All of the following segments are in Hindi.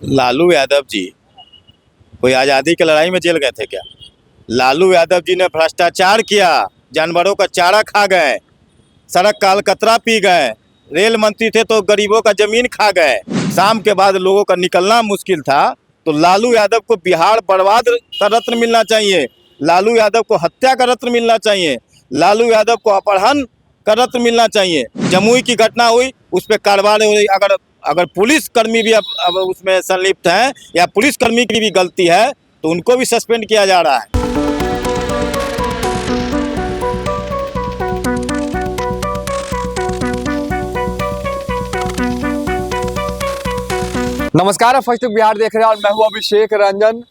लालू यादव जी कोई आज़ादी की लड़ाई में जेल गए थे क्या? लालू यादव जी ने भ्रष्टाचार किया, जानवरों का चारा खा गए, सड़क का अलकतरा पी गए, रेल मंत्री थे तो गरीबों का जमीन खा गए। शाम के बाद लोगों का निकलना मुश्किल था, तो लालू यादव को बिहार बर्बाद का रत्न मिलना चाहिए, लालू यादव को हत्या का रत्न मिलना चाहिए, लालू यादव को अपहरण का रत्न मिलना चाहिए। जमुई की घटना हुई, उस पर कार्रवाई हुई। अगर अगर पुलिस कर्मी भी अब उसमें संलिप्त हैं या पुलिस कर्मी की भी गलती है तो उनको भी सस्पेंड किया जा रहा है। नमस्कार, फर्स्ट बिहार देख रहे हैं और मैं हूं अभिषेक रंजन।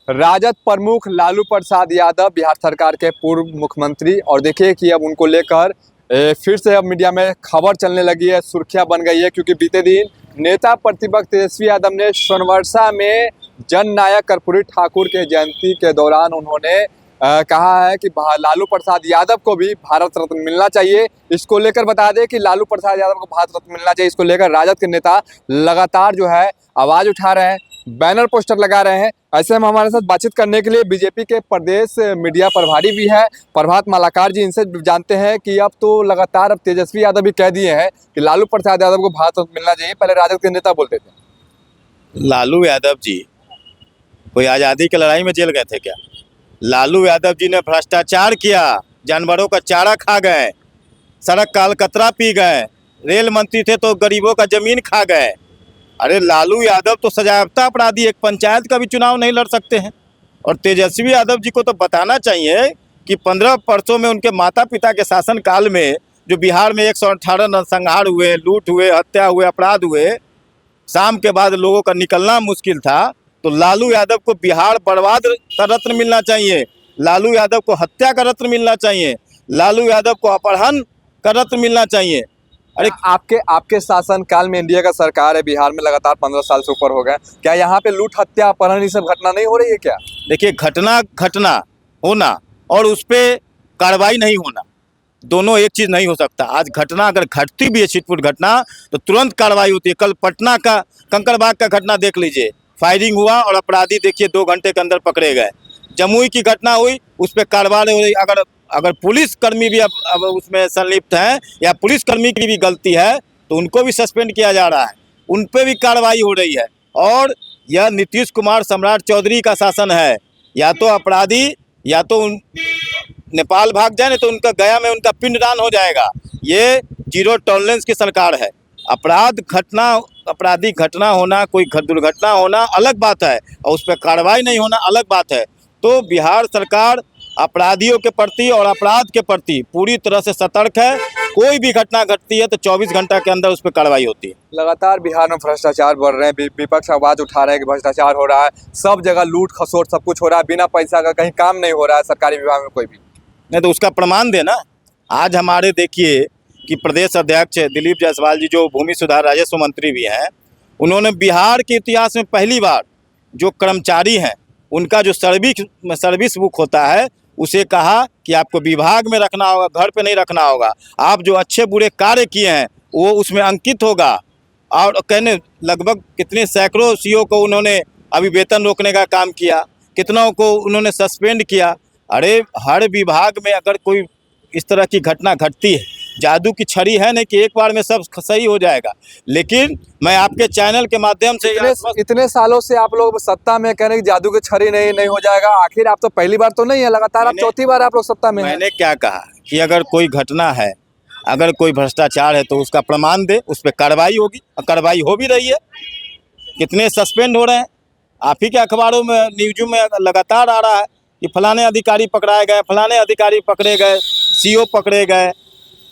राजद प्रमुख लालू प्रसाद यादव बिहार सरकार के पूर्व मुख्यमंत्री, और देखिए कि अब उनको लेकर फिर से अब मीडिया में खबर चलने लगी है, सुर्खियां बन गई है, क्योंकि बीते दिन नेता प्रतिपक्ष तेजस्वी यादव ने सोनवर्षा में जननायक कर्पूरी ठाकुर के जयंती के दौरान उन्होंने कहा है कि लालू प्रसाद यादव को भी भारत रत्न मिलना चाहिए। इसको लेकर बता दें कि लालू प्रसाद यादव को भारत रत्न मिलना चाहिए, इसको लेकर राजद के नेता लगातार जो है आवाज उठा रहे हैं, बैनर पोस्टर लगा रहे हैं। ऐसे में हमारे साथ बातचीत करने के लिए बीजेपी के प्रदेश मीडिया प्रभारी भी है प्रभात मालाकार जी, इनसे जानते हैं कि अब तो लगातार अब तेजस्वी यादव भी कह दिए हैं कि लालू प्रसाद यादव को भारत रत्न मिलना चाहिए। पहले राजद के नेता बोलते थे। लालू यादव जी कोई आज़ादी की लड़ाई में जेल गए थे क्या? लालू यादव जी ने भ्रष्टाचार किया, जानवरों का चारा खा गए, सड़क का अलकतरा पी गए, रेल मंत्री थे तो गरीबों का जमीन खा गए। अरे लालू यादव तो सजायाफ्ता अपराधी, एक पंचायत का भी चुनाव नहीं लड़ सकते हैं। और तेजस्वी यादव जी को तो बताना चाहिए कि 15 वर्षों में उनके माता पिता के शासन काल में जो बिहार में 118 नरसंहार हुए, लूट हुए, हत्या हुए, अपराध हुए, शाम के बाद लोगों का निकलना मुश्किल था, तो लालू यादव को बिहार बर्बाद का रत्न मिलना चाहिए, लालू यादव को हत्या का रत्न मिलना चाहिए, लालू यादव को अपहरण का रत्न मिलना चाहिए। अरे आपके शासन काल में इंडिया का सरकार है, बिहार में लगातार 15 साल से ऊपर हो गए, क्या यहाँ पे लूट हत्या अपहरण ये सब घटना नहीं हो रही है क्या? देखिए, घटना होना और उस पर कार्रवाई नहीं होना, दोनों एक चीज़ नहीं हो सकता। आज घटना अगर घटती भी है, छिटपुट घटना, तो तुरंत कार्रवाई होती है। कल पटना का कंकड़बाग का घटना देख लीजिए, फायरिंग हुआ और अपराधी देखिए 2 घंटे के अंदर पकड़े गए। जमुई की घटना हुई, उस पर कार्रवाई हुई। अगर पुलिस कर्मी भी अब उसमें संलिप्त हैं या पुलिस कर्मी की भी गलती है तो उनको भी सस्पेंड किया जा रहा है, उन पर भी कार्रवाई हो रही है। और यह नीतीश कुमार सम्राट चौधरी का शासन है, या तो अपराधी या तो नेपाल भाग जाए, नहीं तो उनका गया में उनका पिंडदान हो जाएगा। ये जीरो टॉलरेंस की सरकार है। आपराधिक घटना होना, कोई दुर्घटना होना अलग बात है, और उस पर कार्रवाई नहीं होना अलग बात है। तो बिहार सरकार अपराधियों के प्रति और अपराध के प्रति पूरी तरह से सतर्क है। कोई भी घटना घटती है तो 24 घंटा के अंदर उस पर कार्रवाई होती है। लगातार बिहार में भ्रष्टाचार बढ़ रहे हैं, विपक्ष आवाज उठा रहे हैं कि भ्रष्टाचार हो रहा है, सब जगह लूट खसोट सब कुछ हो रहा है, बिना पैसा का कहीं काम नहीं हो रहा है सरकारी विभाग में कोई भी नहीं, तो उसका प्रमाण देना। आज हमारे देखिए कि प्रदेश अध्यक्ष दिलीप जायसवाल जी, जो भूमि सुधार राजस्व मंत्री भी हैं, उन्होंने बिहार के इतिहास में पहली बार जो कर्मचारी हैं उनका जो सर्विस बुक होता है, उसे कहा कि आपको विभाग में रखना होगा, घर पे नहीं रखना होगा। आप जो अच्छे बुरे कार्य किए हैं वो उसमें अंकित होगा। और कहने लगभग कितने सैकड़ों सीओ को उन्होंने अभी वेतन रोकने का काम किया, कितनों को उन्होंने सस्पेंड किया। अरे हर विभाग में अगर कोई इस तरह की घटना घटती है, जादू की छड़ी है नहीं कि एक बार में सब सही हो जाएगा। लेकिन मैं आपके चैनल के माध्यम से इतने सालों से आप लोग सत्ता में कह रहे हैं कि जादू की छड़ी नहीं हो जाएगा, आखिर आप तो पहली बार तो नहीं है, लगातार आप चौथी बार आप लोग सत्ता में। मैंने क्या कहा कि अगर कोई घटना है, अगर कोई भ्रष्टाचार है तो उसका प्रमाण दे, उस पर कार्रवाई होगी, और कार्रवाई हो भी रही है। कितने सस्पेंड हो रहे हैं, आप ही के अखबारों में, न्यूज़ों में लगातार आ रहा है कि फलाने अधिकारी पकड़ाए गए, फलाने अधिकारी पकड़े गए, सीओ पकड़े गए,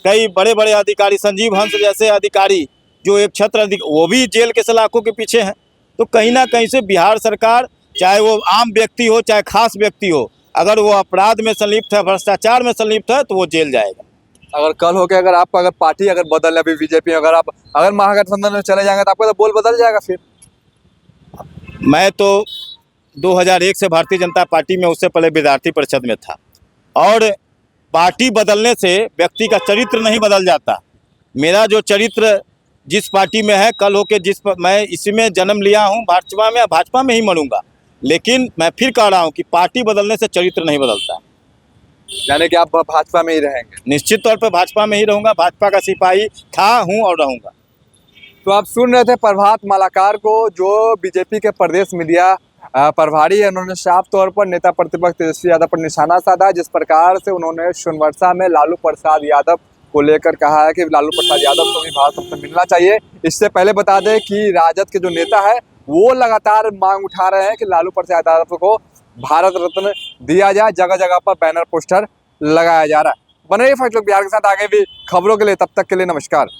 कई बड़े बड़े अधिकारी, संजीव हंस जैसे अधिकारी जो एक छत्र वो भी जेल के सलाखों के पीछे हैं। तो कहीं ना कहीं से बिहार सरकार, चाहे वो आम व्यक्ति हो चाहे खास व्यक्ति हो, अगर वो अपराध में संलिप्त है, भ्रष्टाचार में संलिप्त है, तो वो जेल जाएगा। अगर कल होकर अगर पार्टी अगर बदल, अभी बीजेपी अगर महागठबंधन में चले जाएंगे तो आपका तो बोल बदल जाएगा फिर। मैं तो 2001 से भारतीय जनता पार्टी में, उससे पहले विद्यार्थी परिषद में था, और पार्टी बदलने से व्यक्ति का चरित्र नहीं बदल जाता। मेरा जो चरित्र जिस पार्टी में है, कल होके मैं इसी में जन्म लिया हूँ, भाजपा में ही मरूंगा। लेकिन मैं फिर कह रहा हूँ कि पार्टी बदलने से चरित्र नहीं बदलता। यानी कि आप भाजपा में ही रहेंगे। निश्चित तौर पर भाजपा में ही रहूंगा, भाजपा का सिपाही था, हूँ और रहूंगा। तो आप सुन रहे थे प्रभात मालाकार को, जो बीजेपी के प्रदेश मीडिया प्रभारी है। उन्होंने साफ तौर पर नेता प्रतिपक्ष तेजस्वी यादव पर निशाना साधा। जिस प्रकार से उन्होंने सोनवर्षा में लालू प्रसाद यादव को लेकर कहा है कि लालू प्रसाद यादव को भी भारत रत्न मिलना चाहिए। इससे पहले बता दें कि राजद के जो नेता है वो लगातार मांग उठा रहे हैं कि लालू प्रसाद यादव को भारत रत्न दिया जाए। जगह जगह पर बैनर पोस्टर लगाया जा रहा है। बने रहिए फैक्ट लुक बिहार के साथ, आगे भी खबरों के लिए। तब तक के लिए नमस्कार।